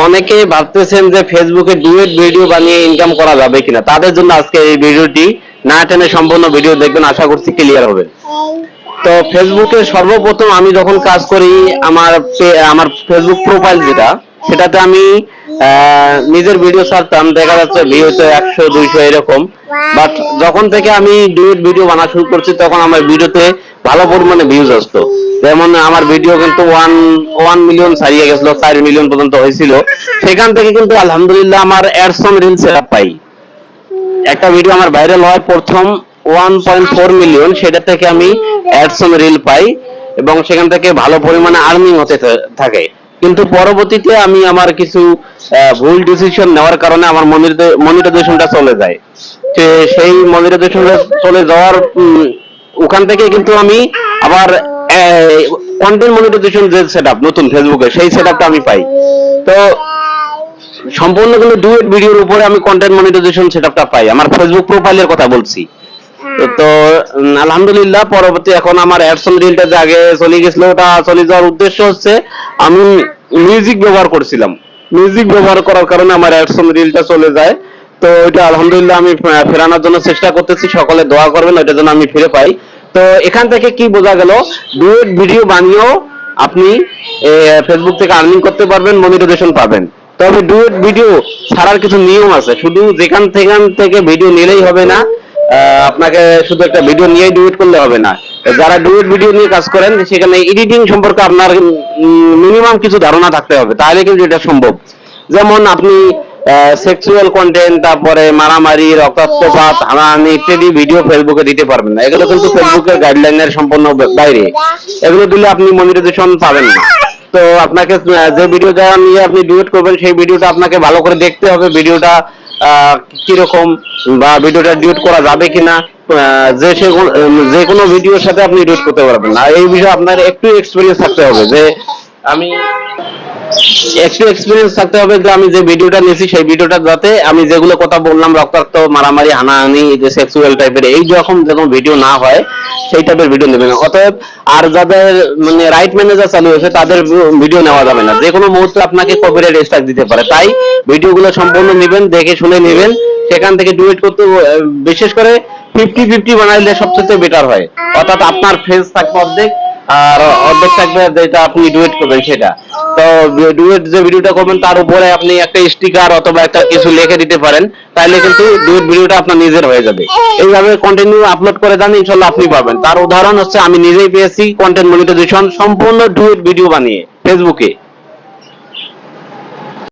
অনেকে ভাবতেছেন যে ফেসবুকে ডুয়েট ভিডিও বানিয়ে ইনকাম করা যাবে কিনা, তাদের জন্য আজকে এই ভিডিওটি। না টেনে সম্পূর্ণ ভিডিও দেখবেন, আশা করছি ক্লিয়ার হবে। তো ফেসবুকে সর্বপ্রথম আমি যখন কাজ করি, আমার ফেসবুক প্রোফাইল যেটা, সেটাতে আমি নিজের ভিডিও ছাড়তাম, দেখা যাচ্ছে ভিউ হচ্ছে 100 200 এরকম। বাট যখন থেকে আমি ডুয়েট ভিডিও বানা শুরু করছি, তখন আমার ভিডিওতে ভালো পরিমাণে ভিউজ আসতো। যেমন আমার ভিডিও কিন্তু ওয়ান মিলিয়ন ছাড়িয়ে গেছিল, 4 মিলিয়ন পর্যন্ত হয়েছিল। সেখান থেকে কিন্তু আলহামদুলিল্লাহ আমার অ্যাডস অন রিল সেটআপ পাই। একটা ভিডিও আমার ভাইরাল হয় প্রথম 1.4 মিলিয়ন, সেটা থেকে আমি অ্যাডস অন রিল পাই এবং সেখান থেকে ভালো পরিমাণে আর্নিং হতে থাকে। কিন্তু পরবর্তীতে আমি আমার কিছু ভুল ডিসিশন নেওয়ার কারণে আমার মনিটাইজেশনটা চলে যায়। সেই মনিটাইজেশনটা চলে যাওয়ার ওখান থেকে কিন্তু আমি আবার কন্টেন্ট মনিটাইজেশন যে সেটআপ নতুন ফেসবুকে, সেই সেটআপটা আমি পাই। তো সম্পূর্ণ কিন্তু ডুয়েট ভিডিওর উপরে আমি কন্টেন্ট মনিটাইজেশন সেটআপটা পাই, আমার ফেসবুক প্রোফাইলের কথা বলছি। তো আলহামদুলিল্লাহ পরবর্তী এখন আমার অ্যাডসন রিলটা যে আগে চলে গেছিল, ওটা চলে যাওয়ার উদ্দেশ্য হচ্ছে আমি মিউজিক ব্যবহার করছিলাম। মিউজিক ব্যবহার করার কারণে আমার অ্যাডসন রিলটা চলে যায়। তো এটা আলহামদুলিল্লাহ আমি ফেরানোর জন্য চেষ্টা করতেছি, সকলে দোয়া করবেন ওইটার জন্য আমি ফিরে পাই। তো এখান থেকে কি বোঝা গেল, ডুয়েট ভিডিও বানিয়েও আপনি ফেসবুক থেকে আর্নিং করতে পারবেন, মনিটাইজেশন পাবেন। তবে ডুয়েট ভিডিও ছাড়ার কিছু নিয়ম আছে, শুধু যেখান থেকে ভিডিও নিলেই হবে না। আপনাকে শুধু একটা ভিডিও নিয়েই ডুয়েট করলে হবে না। যারা ডুয়েট ভিডিও নিয়ে কাজ করেন, সেখানে এডিটিং সম্পর্কে আপনার মিনিমাম কিছু ধারণা থাকতে হবে, তাহলে কিন্তু এটা সম্ভব। যেমন আপনি সেক্সুয়াল কন্টেন্ট, তারপরে মারামারি, রক্তাক্তপাত, হানাহানি ইত্যাদি ভিডিও ফেসবুকে দিতে পারবেন না। এগুলো কিন্তু ফেসবুকের গাইডলাইনের সম্পূর্ণ বাইরে। এগুলো দিলে আপনি মনিটাইজেশন পাবেন না। তো আপনাকে যে ভিডিওটা নিয়ে আপনি ডুয়েট করবেন, সেই ভিডিওটা আপনাকে ভালো করে দেখতে হবে, ভিডিওটা কিরকম, বা ভিডিওটা ডিলিট করা যাবে কিনা। যে কোনো ভিডিওর সাথে আপনি ডিলিট করতে পারবেন না, এই বিষয়ে আপনার একটু এক্সপিরিয়েন্স থাকতে হবে। যে আমি একটু এক্সপিরিয়েন্স থাকতে হবে যে আমি যে ভিডিওটা নিয়েছি, সেই ভিডিওটা যাতে আমি যেগুলো কথা বললাম, রক্তাক্ত, মারামারি, হানাহানি, যে সেক্সুয়াল টাইপের এই যখন যেরকম ভিডিও না হয়, সেই টাইপের ভিডিও নেবেন। অতএব আর যাদের মানে রাইট ম্যানেজার চালু হয়েছে, তাদের ভিডিও নেওয়া যাবে না, যে কোনো মুহূর্তে আপনাকে কপিরাইট স্ট্রাইক দিতে পারে। তাই ভিডিওগুলো সম্পূর্ণ নেবেন, দেখে শুনে নেবেন। সেখান থেকে ডুয়েট করতে বিশেষ করে 50-50 বানাইলে সবচেয়ে বেটার হয়। অর্থাৎ আপনার ফেস থাকবে অর্ধেক, আর অর্ধেক থাকবে যেটা আপনি ডুয়েট করবেন সেটা। তো ডুয়েট যে ভিডিওটা করবেন, তার উপরে আপনি একটা স্টিকার অথবা একটা কিছু লিখে দিতে পারেন, তাহলে কিন্তু ডুয়েট ভিডিওটা আপনার নিজের হয়ে যাবে। এইভাবে কন্টিনিউ আপলোড করে দেন, ইনশাআল্লাহ আপনি পাবেন। তার উদাহরণ হচ্ছে আমি নিজেই পেয়েছি কন্টেন্ট মনিটাইজেশন সম্পূর্ণ ডুয়েট ভিডিও বানিয়ে ফেসবুকে।